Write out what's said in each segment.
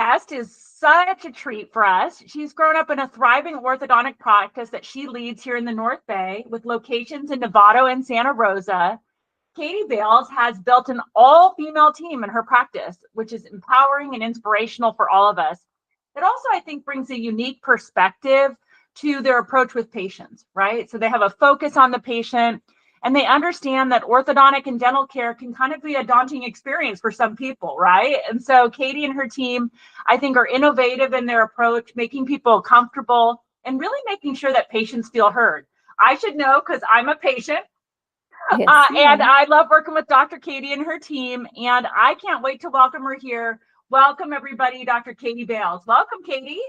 guest is such a treat for us. She's grown up in a thriving orthodontic practice that she leads here in the North Bay with locations in Novato and Santa Rosa. Katie Bales has built an all-female team in her practice, which is empowering and inspirational for all of us. It also, I think, brings a unique perspective to their approach with patients, right? So they have a focus on the patient, and they understand that orthodontic and dental care can kind of be a daunting experience for some people, right? And so Katie and her team, I think, are innovative in their approach, making people comfortable and really making sure that patients feel heard. I should know because I'm a patient. Yes, and I love working with Dr. Katie and her team, and I can't wait to welcome her here. Welcome, everybody, Dr. Katie Bales. Welcome, Katie.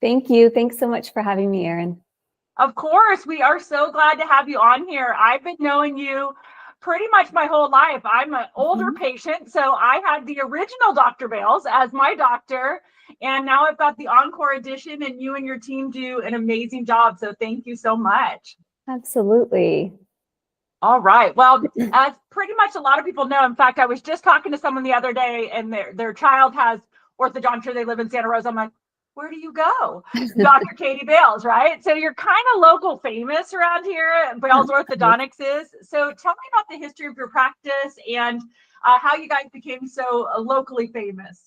Thank you. Thanks so much for having me, Erin. Of course, we are so glad to have you on here. I've been knowing you pretty much my whole life. I'm an older patient, so I had the original Dr. Bales as my doctor, and now I've got the Encore edition, and you and your team do an amazing job, so thank you so much. Absolutely. All right. Well, as pretty much a lot of people know, in fact, I was just talking to someone the other day, and their child has orthodontia. They live in Santa Rosa. I'm like, where do you go? Dr. Katie Bales, right? So you're kind of local famous around here. Bales Orthodontics is. So tell me about the history of your practice and how you guys became so locally famous.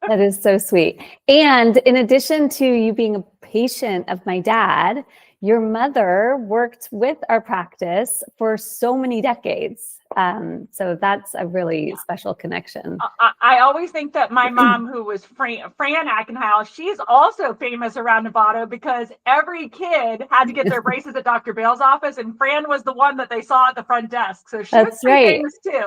That is so sweet. And in addition to you being a patient of my dad, your mother worked with our practice for so many decades. So that's a really special connection. I always think that my mom, who was Fran Ackenheil, she's also famous around Novato because every kid had to get their braces at Dr. Bales' office, and Fran was the one that they saw at the front desk. So she was famous too.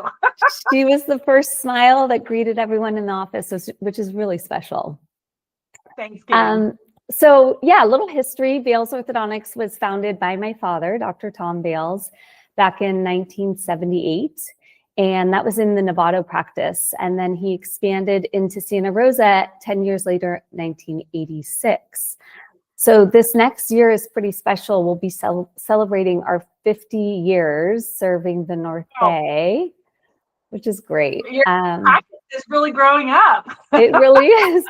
She was the first smile that greeted everyone in the office, which is really special. Thanks, Katie. So yeah, a little history. Bales Orthodontics was founded by my father, Dr. Tom Bales, back in 1978. And that was in the Novato practice. And then he expanded into Santa Rosa 10 years later, 1986. So this next year is pretty special. We'll be celebrating our 50 years serving the North Bay, which is great. Your practice is really growing up. It really is.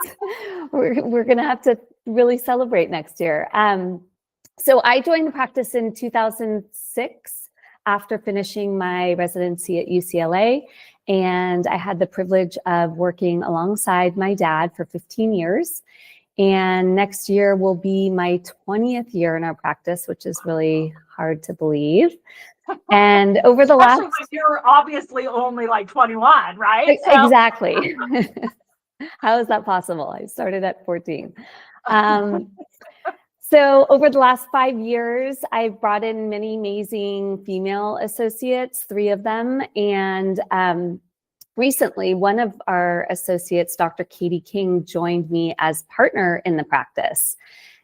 We're going to have to really celebrate next year. So I joined the practice in 2006 after finishing my residency at UCLA, and I had the privilege of working alongside my dad for 15 years. And next year will be my 20th year in our practice, which is really hard to believe. And over the last... Especially when you're obviously only like 21, right? So... Exactly. How is that possible? I started at 14. So over the last 5 years, I've brought in many amazing female associates, 3 of them. And recently, one of our associates, Dr. Katie King, joined me as partner in the practice.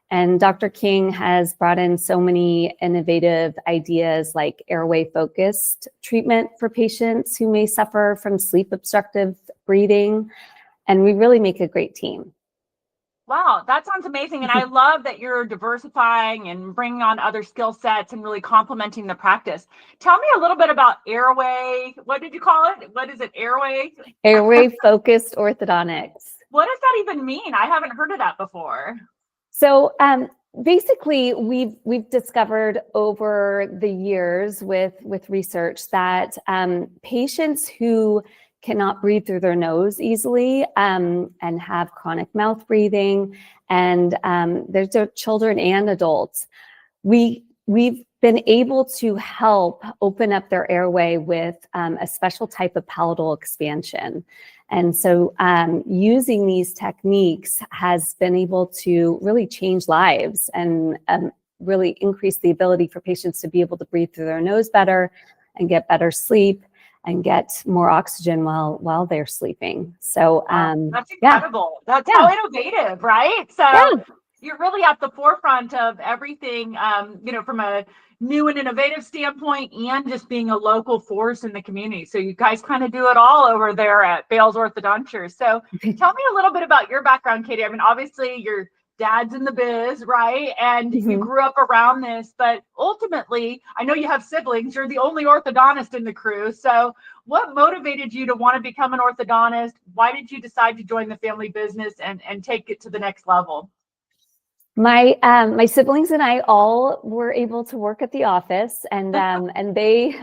And Dr. King has brought in so many innovative ideas like airway-focused treatment for patients who may suffer from sleep obstructive breathing. And we really make a great team. Wow, that sounds amazing. And I love that you're diversifying and bringing on other skill sets and really complementing the practice. Tell me a little bit about airway. What did you call it? What is it? Airway? Airway-focused orthodontics. What does that even mean? I haven't heard of that before. So basically, we've discovered over the years with research that patients who cannot breathe through their nose easily and have chronic mouth breathing, and there's children and adults. We've been able to help open up their airway with a special type of palatal expansion. And so using these techniques has been able to really change lives and really increase the ability for patients to be able to breathe through their nose better and get better sleep and get more oxygen while they're sleeping. So that's incredible. Yeah. That's how innovative, right? So you're really at the forefront of everything, from a new and innovative standpoint and just being a local force in the community. So you guys kind of do it all over there at Bales Orthodontics. So tell me a little bit about your background, Katie. I mean, obviously you're dad's in the biz, right? And you Mhm. grew up around this, but ultimately, I know you have siblings. You're the only orthodontist in the crew. So what motivated you to want to become an orthodontist? Why did you decide to join the family business and take it to the next level? My siblings and I all were able to work at the office, and they,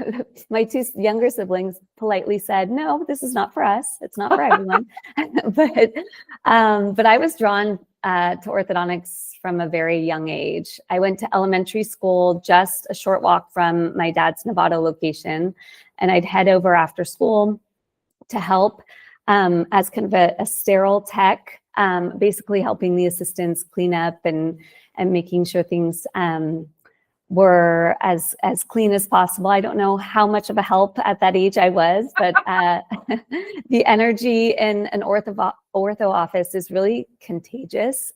my two younger siblings, politely said, "No, this is not for us. It's not for everyone." But I was drawn to orthodontics from a very young age. I went to elementary school just a short walk from my dad's Novato location, and I'd head over after school to help as kind of a sterile tech, basically helping the assistants clean up and making sure things were as clean as possible. I don't know how much of a help at that age I was, but the energy in an ortho office is really contagious.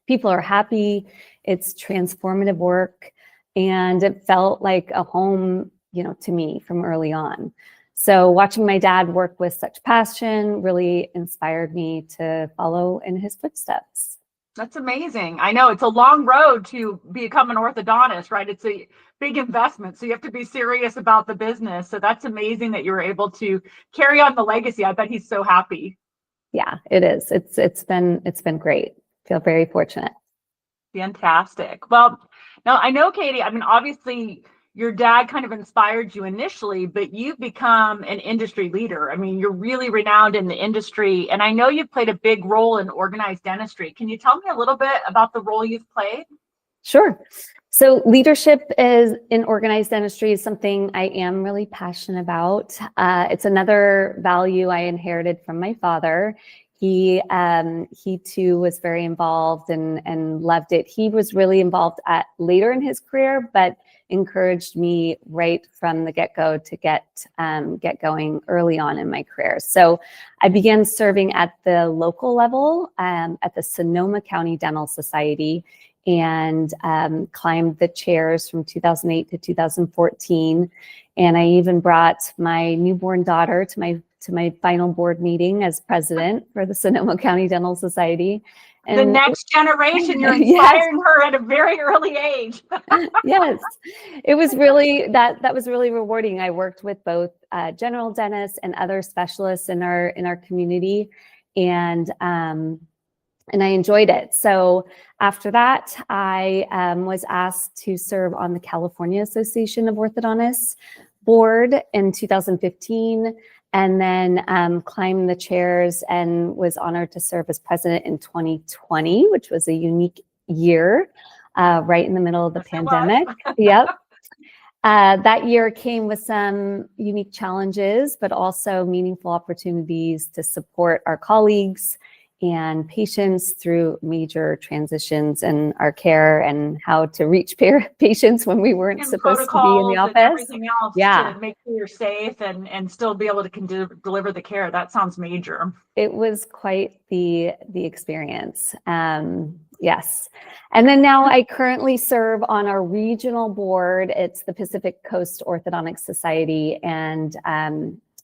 People are happy. It's transformative work, and it felt like a home, to me from early on. So watching my dad work with such passion really inspired me to follow in his footsteps. That's amazing. I know it's a long road to become an orthodontist, right? It's a big investment. So you have to be serious about the business. So that's amazing that you were able to carry on the legacy. I bet he's so happy. Yeah, it is. It's been great. Feel very fortunate. Fantastic. Well, now I know, Katie, I mean, obviously your dad kind of inspired you initially, but you've become an industry leader. I mean, you're really renowned in the industry, and I know you've played a big role in organized dentistry. Can you tell me a little bit about the role you've played? Sure. So leadership in organized dentistry is something I am really passionate about. It's another value I inherited from my father. He too was very involved and loved it. He was really involved later in his career, but encouraged me right from the get-go to get going early on in my career. So I began serving at the local level at the Sonoma County Dental Society, and climbed the chairs from 2008 to 2014. And I even brought my newborn daughter to my final board meeting as president for the Sonoma County Dental Society. And the next generation, you're inspiring her at a very early age. Yes, it was really, that was really rewarding. I worked with both general dentists and other specialists in our community, and I enjoyed it. So after that, I was asked to serve on the California Association of Orthodontists board in 2015, and then climbed the chairs and was honored to serve as president in 2020, which was a unique year, right in the middle of the pandemic. Yep. That year came with some unique challenges, but also meaningful opportunities to support our colleagues and patients through major transitions in our care and how to reach patients when we weren't supposed to be in the office. And everything else to make sure you're safe and still be able to deliver the care. That sounds major. It was quite the experience. Yes. And then now I currently serve on our regional board. It's the Pacific Coast Orthodontic Society, and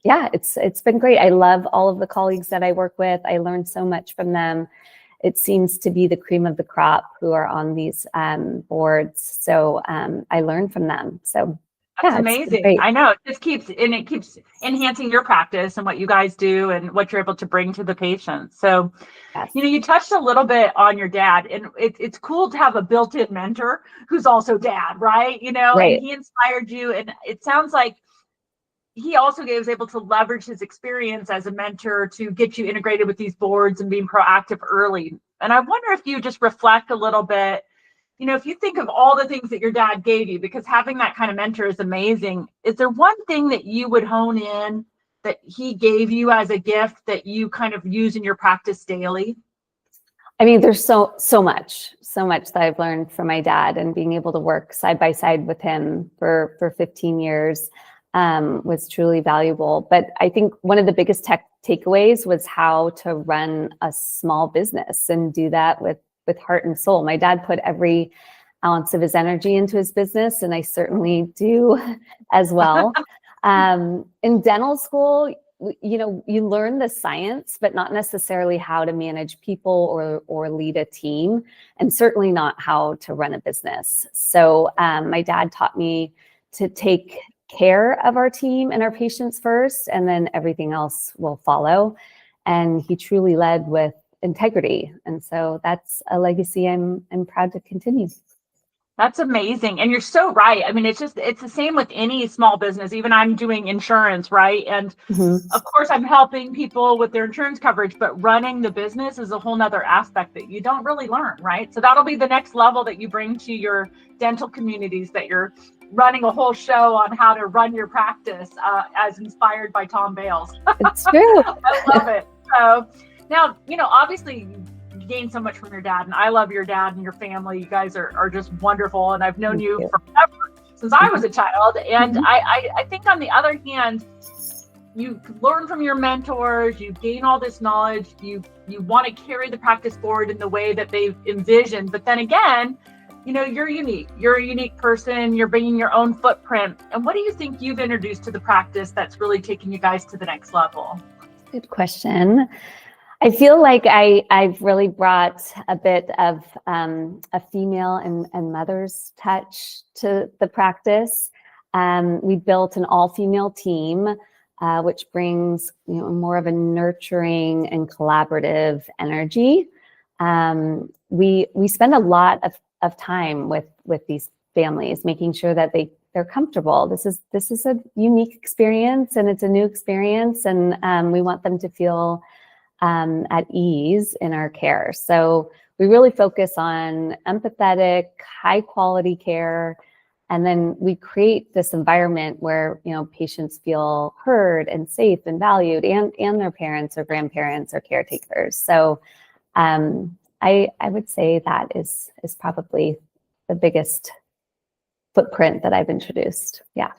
yeah, it's been great. I love all of the colleagues that I work with. I learned so much from them. It seems to be the cream of the crop who are on these boards. So I learned from them. So that's amazing. I know it keeps enhancing your practice and what you guys do and what you're able to bring to the patients. So, yes. You touched a little bit on your dad, and it's cool to have a built-in mentor who's also dad, right? Right. And he inspired you, and it sounds like he also was able to leverage his experience as a mentor to get you integrated with these boards and being proactive early. And I wonder if you just reflect a little bit, if you think of all the things that your dad gave you, because having that kind of mentor is amazing. Is there one thing that you would hone in that he gave you as a gift that you kind of use in your practice daily? I mean, there's so much that I've learned from my dad, and being able to work side by side with him for 15 years. Was truly valuable. But I think one of the biggest takeaways was how to run a small business and do that with heart and soul. My dad put every ounce of his energy into his business, and I certainly do as well. In dental school, you learn the science, but not necessarily how to manage people or lead a team, and certainly not how to run a business. So my dad taught me to take care of our team and our patients first, and then everything else will follow. And he truly led with integrity. And so that's a legacy I'm proud to continue. That's amazing. And you're so right. I mean, it's the same with any small business. Even I'm doing insurance, right? And of course, I'm helping people with their insurance coverage, but running the business is a whole nother aspect that you don't really learn, right? So that'll be the next level that you bring to your dental communities, that you're running a whole show on how to run your practice as inspired by Tom Bales. It's true. I love it. So now, obviously, gained so much from your dad, and I love your dad and your family. You guys are just wonderful, and I've known you forever, since I was a child. And I think on the other hand, you learn from your mentors, you gain all this knowledge, you want to carry the practice forward in the way that they've envisioned. But then again, you're unique. You're a unique person. You're bringing your own footprint. And what do you think you've introduced to the practice that's really taking you guys to the next level? Good question. I feel like I've really brought a bit of a female and mother's touch to the practice. We built an all-female team, which brings more of a nurturing and collaborative energy. We spend a lot of time with these families, making sure that they're comfortable. This is a unique experience, and it's a new experience, and we want them to feel at ease in our care. So we really focus on empathetic, high quality care. And then we create this environment where, patients feel heard and safe and valued, and their parents or grandparents or caretakers. So I would say that is probably the biggest footprint that I've introduced. Yeah.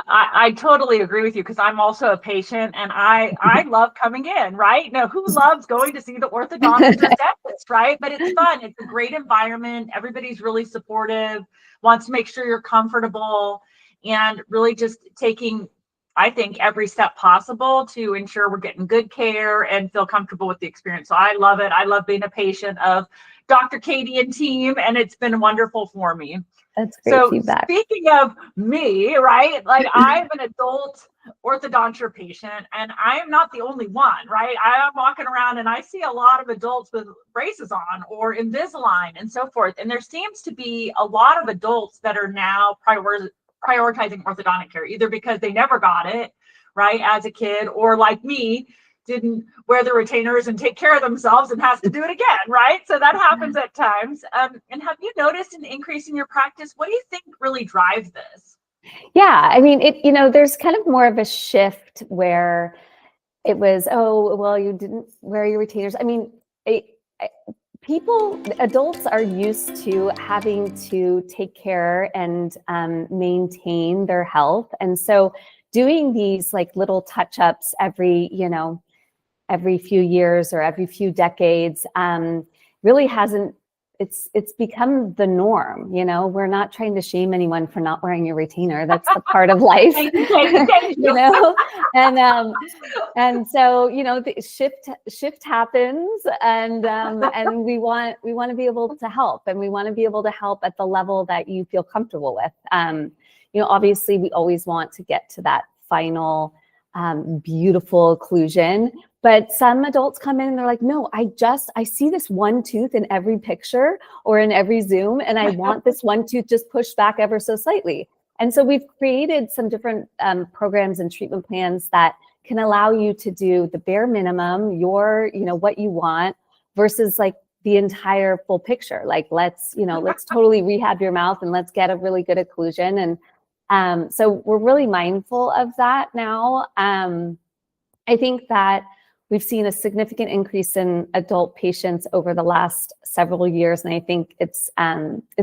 I totally agree with you, because I'm also a patient, and I love coming in, right? Now, who loves going to see the orthodontist or dentist, right? But it's fun. It's a great environment. Everybody's really supportive, wants to make sure you're comfortable, and really just taking, I think, every step possible to ensure we're getting good care and feel comfortable with the experience. So I love it. I love being a patient of Dr. Katie and team, and it's been wonderful for me. That's great feedback. Speaking of me, right? Like, I'm an adult orthodonture patient, and I am not the only one, right? I am walking around and I see a lot of adults with braces on or Invisalign and so forth. And there seems to be a lot of adults that are now prioritizing orthodontic care, either because they never got it, right, as a kid, or like me, didn't wear the retainers and take care of themselves and has to do it again, right? So that happens at times. And have you noticed an increase in your practice? What do you think really drives this? Yeah, I mean, there's kind of more of a shift where it was, oh, well, you didn't wear your retainers. I mean, adults are used to having to take care and maintain their health. And so doing these like little touch-ups every few years or every few decades really it's become the norm. We're not trying to shame anyone for not wearing your retainer. That's the part of life. And so the shift happens, and we want to be able to help, and we want to be able to help at the level that you feel comfortable with. Obviously we always want to get to that final beautiful occlusion. But some adults come in and they're like, no, I see this one tooth in every picture or in every Zoom, and I want this one tooth just pushed back ever so slightly. And so we've created some different programs and treatment plans that can allow you to do the bare minimum, what you want, versus like the entire full picture. Like, let's totally rehab your mouth and let's get a really good occlusion. And so we're really mindful of that now. I think that we've seen a significant increase in adult patients over the last several years, and I think it's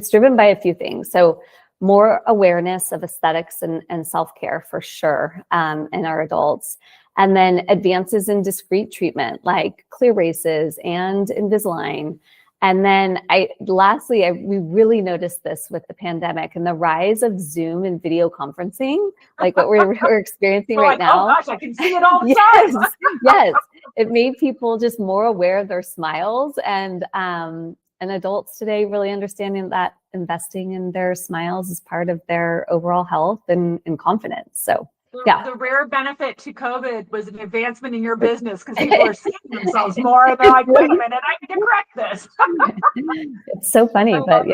driven by a few things. So more awareness of aesthetics and self-care for sure in our adults, and then advances in discrete treatment like clear braces and Invisalign, And then lastly, we really noticed this with the pandemic and the rise of Zoom and video conferencing, like what we're experiencing right now. Oh gosh, I can see it all the time. Yes. It made people just more aware of their smiles, and adults today really understanding that investing in their smiles is part of their overall health and confidence. So yeah. The rare benefit to COVID was an advancement in your business, because people are seeing themselves more, and they're like, wait a minute, I need to correct this. It's so funny, but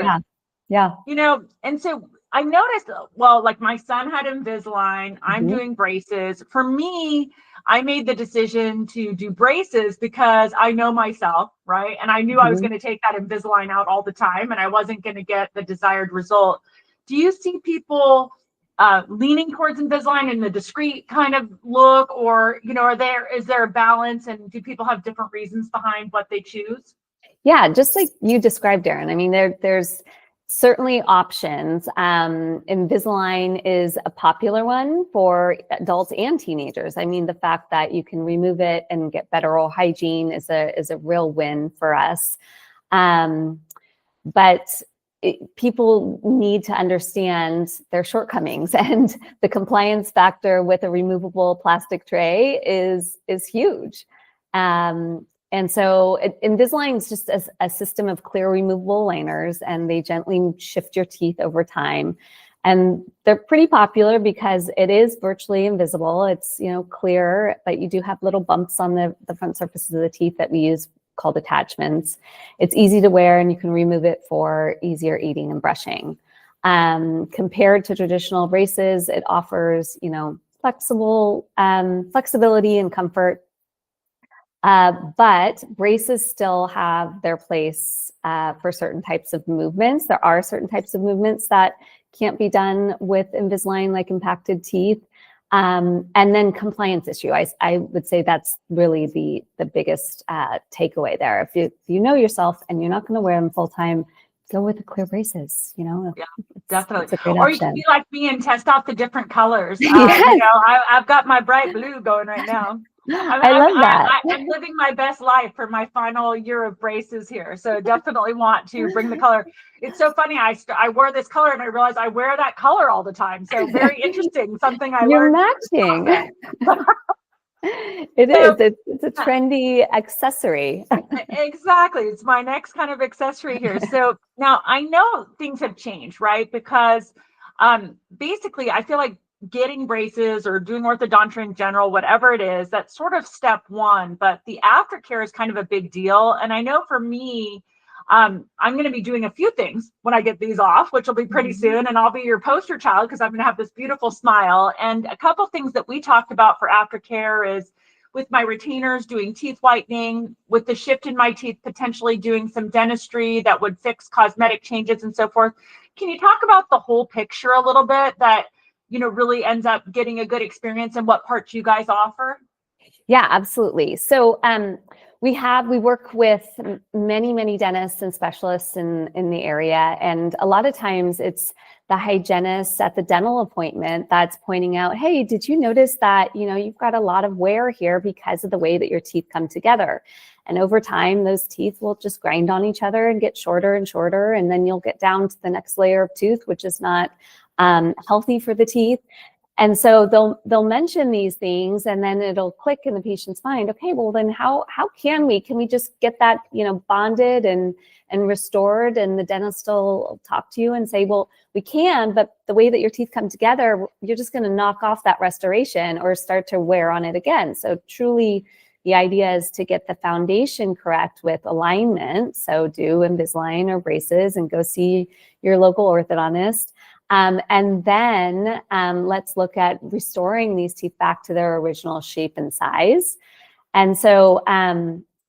yeah. You know, and so I noticed, well, like my son had Invisalign, I'm doing braces. For me, I made the decision to do braces because I know myself, right? And I knew I was going to take that Invisalign out all the time, and I wasn't going to get the desired result. Do you see people leaning towards Invisalign in the discreet kind of look, or, you know, is there a balance, and do people have different reasons behind what they choose? Yeah, just like you described, Erin. I mean, there's certainly options. Invisalign is a popular one for adults and teenagers. I mean, the fact that you can remove it and get better oral hygiene is a real win for us. But people need to understand their shortcomings, and the compliance factor with a removable plastic tray is huge. And so Invisalign is just a system of clear removable aligners, and they gently shift your teeth over time. And they're pretty popular because it is virtually invisible. It's, you know, clear, but you do have little bumps on the front surfaces of the teeth that we use called attachments. It's easy to wear, and you can remove it for easier eating and brushing. Compared to traditional braces, it offers, you know, flexibility and comfort. But braces still have their place for certain types of movements. There are certain types of movements that can't be done with Invisalign, like impacted teeth. And then compliance issue. I would say that's really the biggest takeaway there. If you know yourself and you're not going to wear them full time, go with the clear braces. You know, yeah, definitely. It's a great or option. You can be like me and test out the different colors. Yes. You know, I've got my bright blue going right now. I love that. I'm living my best life for my final year of braces here. So definitely want to bring the color. It's so funny. I wore this color and I realized I wear that color all the time. So very interesting. Something I You're learned. matching. It's a trendy accessory. Exactly. It's my next kind of accessory here. So now I know things have changed, right? Because basically I feel like getting braces or doing orthodontia in general, whatever it is, that's sort of step one, but the aftercare is kind of a big deal. And I know for me, I'm going to be doing a few things when I get these off, which will be pretty soon. And I'll be your poster child because I'm going to have this beautiful smile. And a couple things that we talked about for aftercare is with my retainers doing teeth whitening, with the shift in my teeth, potentially doing some dentistry that would fix cosmetic changes and so forth. Can you talk about the whole picture a little bit that, you know, really ends up getting a good experience, and what parts you guys offer? Yeah, absolutely. So we work with many dentists and specialists in the area. And a lot of times it's the hygienist at the dental appointment that's pointing out, hey, did you notice that, you know, you've got a lot of wear here because of the way that your teeth come together? And over time, those teeth will just grind on each other and get shorter and shorter. And then you'll get down to the next layer of tooth, which is not healthy for the teeth. And so they'll mention these things, and then it'll click in the patient's mind. Okay, well then how can we just get that, you know, bonded and restored? And the dentist will talk to you and say, well, we can, but the way that your teeth come together, you're just going to knock off that restoration or start to wear on it again. So truly, the idea is to get the foundation correct with alignment. So do Invisalign or braces and go see your local orthodontist. And then let's look at restoring these teeth back to their original shape and size. And so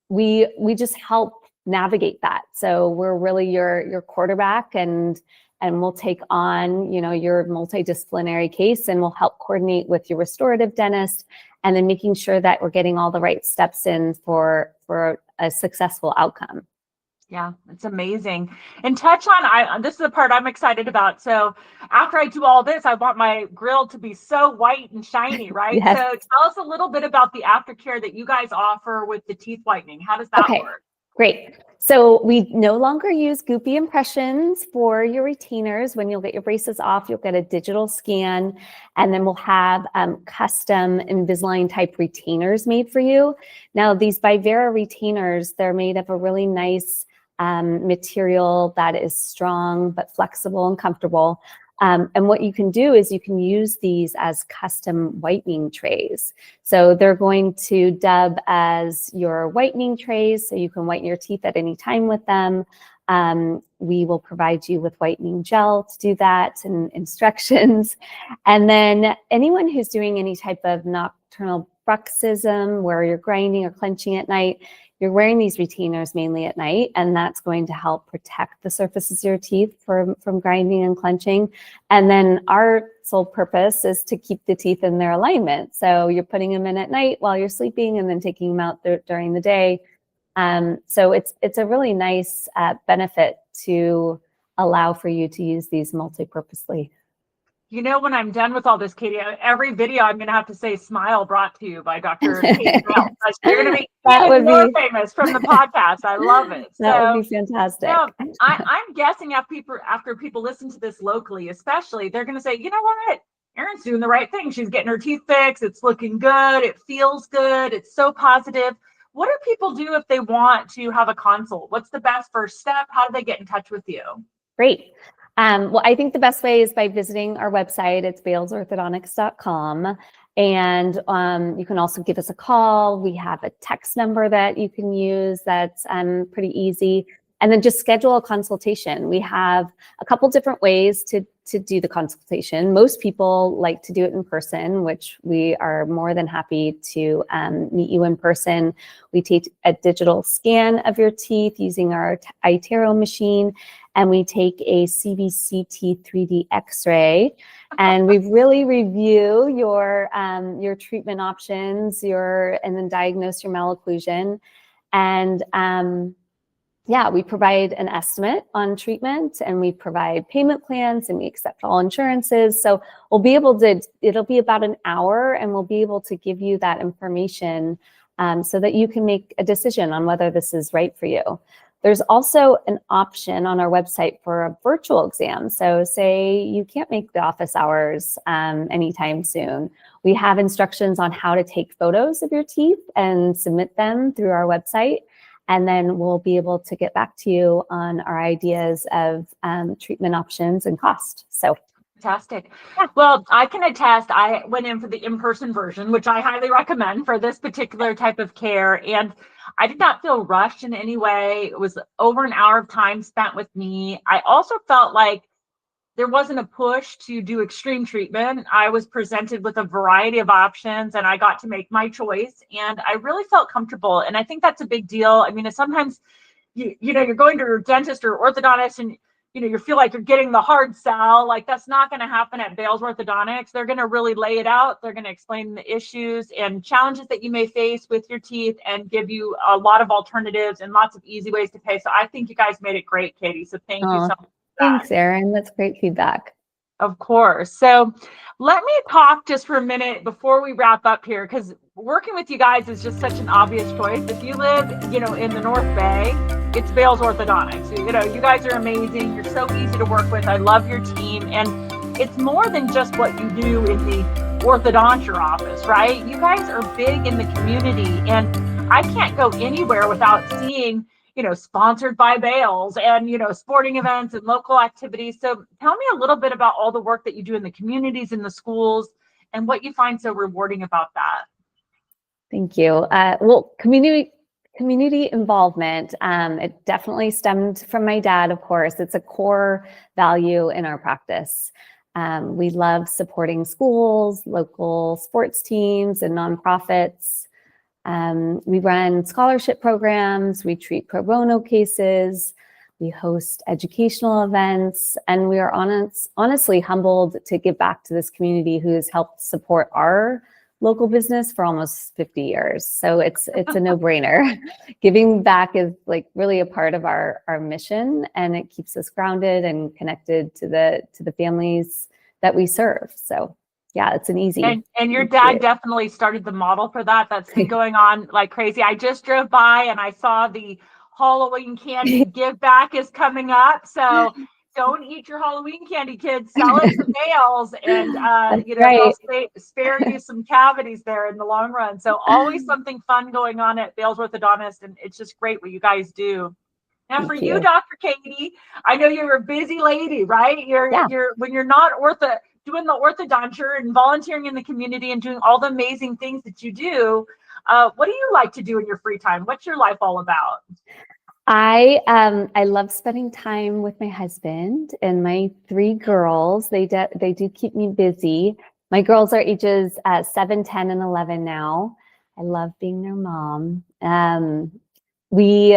we just help navigate that. So we're really your quarterback, and we'll take on, you know, your multidisciplinary case, and we'll help coordinate with your restorative dentist, and then making sure that we're getting all the right steps in for a successful outcome. Yeah, it's amazing. And touch on, this is the part I'm excited about. So after I do all this, I want my grill to be so white and shiny, right? Yes. So tell us a little bit about the aftercare that you guys offer with the teeth whitening. How does that work? Great. So we no longer use goopy impressions for your retainers. When you'll get your braces off, you'll get a digital scan, and then we'll have custom Invisalign type retainers made for you. Now, these Vivera retainers, they're made of a really nice material that is strong but flexible and comfortable. And what you can do is you can use these as custom whitening trays. So they're going to dub as your whitening trays, so you can whiten your teeth at any time with them. We will provide you with whitening gel to do that and instructions. And then anyone who's doing any type of nocturnal bruxism where you're grinding or clenching at night, you're wearing these retainers mainly at night, and that's going to help protect the surfaces of your teeth from grinding and clenching. And then our sole purpose is to keep the teeth in their alignment. So you're putting them in at night while you're sleeping and then taking them out during the day. So it's a really nice benefit to allow for you to use these multi-purposely. You know, when I'm done with all this, Katie, every video I'm going to have to say "Smile brought to you by Dr. Katie Bales." You're going to be even more famous from the podcast. I love it. That would be fantastic. I'm guessing after people listen to this locally, especially, they're going to say, you know what? Erin's doing the right thing. She's getting her teeth fixed. It's looking good. It feels good. It's so positive. What do people do if they want to have a consult? What's the best first step? How do they get in touch with you? Great. Well, I think the best way is by visiting our website. It's balesorthodontics.com. And you can also give us a call. We have a text number that you can use that's pretty easy. And then just schedule a consultation. We have a couple different ways to do the consultation. Most people like to do it in person, which we are more than happy to meet you in person. We take a digital scan of your teeth using our iTero machine, and we take a CBCT 3D X-ray, and we really review your treatment options, and then diagnose your malocclusion. And yeah, we provide an estimate on treatment, and we provide payment plans, and we accept all insurances. So we'll be able to, it'll be about an hour, and we'll be able to give you that information so that you can make a decision on whether this is right for you. There's also an option on our website for a virtual exam. So say you can't make the office hours anytime soon. We have instructions on how to take photos of your teeth and submit them through our website. And then we'll be able to get back to you on our ideas of treatment options and cost. So fantastic. Well, I can attest, I went in for the in-person version, which I highly recommend for this particular type of care. And I did not feel rushed in any way. It was over an hour of time spent with me. I also felt like there wasn't a push to do extreme treatment. I was presented with a variety of options, and I got to make my choice, and I really felt comfortable. And I think that's a big deal. I mean, sometimes you know, you're going to your dentist or orthodontist, and you know, you feel like you're getting the hard sell. Like, that's not going to happen at Bales Orthodontics. They're going to really lay it out. They're going to explain the issues and challenges that you may face with your teeth and give you a lot of alternatives and lots of easy ways to pay. So I think you guys made it great, Katie. So thank you so much. Thanks, Erin. That's great feedback. Of course. So let me talk just for a minute before we wrap up here, because working with you guys is just such an obvious choice. If you live, you know, in the North Bay, it's Bales Orthodontics. You know, you guys are amazing. You're so easy to work with. I love your team. And it's more than just what you do in the orthodonture office, right? You guys are big in the community. And I can't go anywhere without seeing, you know, sponsored by Bales and, you know, sporting events and local activities. So tell me a little bit about all the work that you do in the communities, in the schools, and what you find so rewarding about that. Thank you. Well, community involvement, it definitely stemmed from my dad, of course. It's a core value in our practice. We love supporting schools, local sports teams, and nonprofits. We run scholarship programs, we treat pro bono cases, we host educational events, and we are honestly humbled to give back to this community who has helped support our local business for almost 50 years. So it's a no-brainer. Giving back is like really a part of our mission, and it keeps us grounded and connected to the families that we serve. So yeah, it's an easy. And your dad definitely started the model for that. That's been going on like crazy. I just drove by and I saw the Halloween candy give back is coming up. So don't eat your Halloween candy, kids. Sell it to Bales, and right. they'll spare you some cavities there in the long run. So always something fun going on at Bales Orthodontist, and it's just great what you guys do. Now, for you, Dr. Katie, I know you're a busy lady, right? You're when you're not doing the orthodonture and volunteering in the community and doing all the amazing things that you do. What do you like to do in your free time? What's your life all about? I love spending time with my husband and my 3 girls. They do keep me busy. My girls are ages 7, 10, and 11 now. I love being their mom. We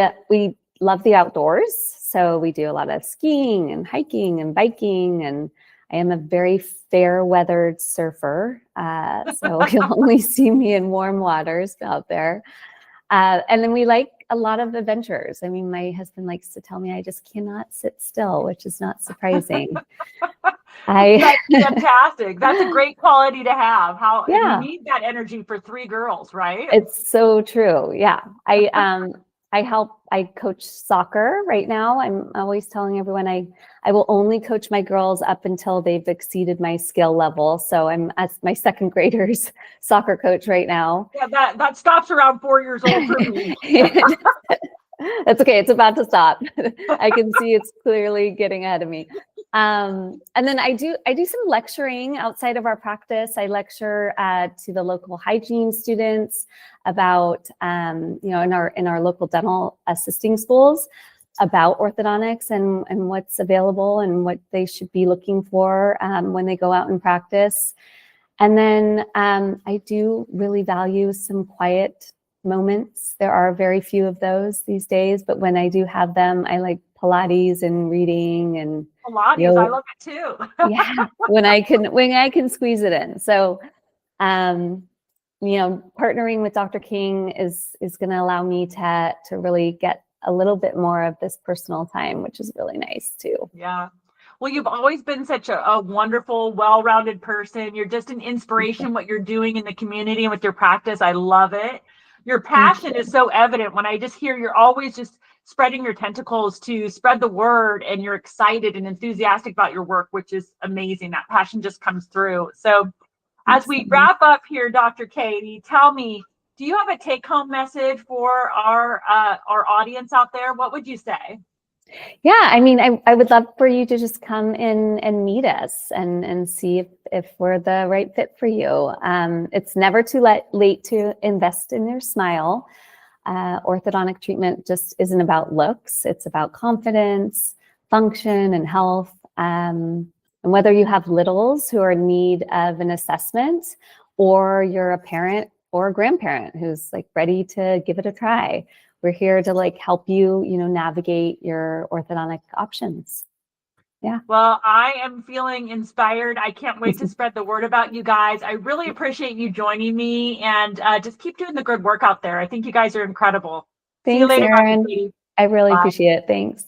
love the outdoors, so we do a lot of skiing and hiking and biking, and I am a very fair-weathered surfer, so you'll only see me in warm waters out there. And then we like a lot of adventures. I mean, my husband likes to tell me I just cannot sit still, which is not surprising. That's fantastic. That's a great quality to have. You need that energy for 3 girls, right? It's so true. Yeah. I coach soccer right now. I'm always telling everyone I will only coach my girls up until they've exceeded my skill level. So I'm as my 2nd graders soccer coach right now. Yeah, that stops around 4 years old for me. That's okay. It's about to stop. I can see it's clearly getting ahead of me. And then I do some lecturing outside of our practice. I lecture to the local hygiene students about, in our local dental assisting schools about orthodontics and what's available and what they should be looking for when they go out and practice. And then I do really value some quiet moments. There are very few of those these days, but when I do have them, I like Pilates and reading and Pilates. I love it too. Yeah, when I can squeeze it in. So, partnering with Dr. King is going to allow me to really get a little bit more of this personal time, which is really nice too. Yeah. Well, you've always been such a wonderful, well-rounded person. You're just an inspiration, what you're doing in the community and with your practice. I love it. Your passion is so evident when I just hear you're always just spreading your tentacles to spread the word, and you're excited and enthusiastic about your work, which is amazing. That passion just comes through. So as we wrap up here, Dr. Katie, tell me, do you have a take-home message for our audience out there? What would you say? Yeah, I mean, I would love for you to just come in and meet us and see if we're the right fit for you. It's never too late to invest in your smile. Orthodontic treatment just isn't about looks. It's about confidence, function, and health. And whether you have littles who are in need of an assessment, or you're a parent or a grandparent who's like ready to give it a try, we're here to help you, navigate your orthodontic options. Yeah. Well, I am feeling inspired. I can't wait to spread the word about you guys. I really appreciate you joining me, and just keep doing the good work out there. I think you guys are incredible. Thanks, See you later, Erin. Katie. I really appreciate it. Thanks.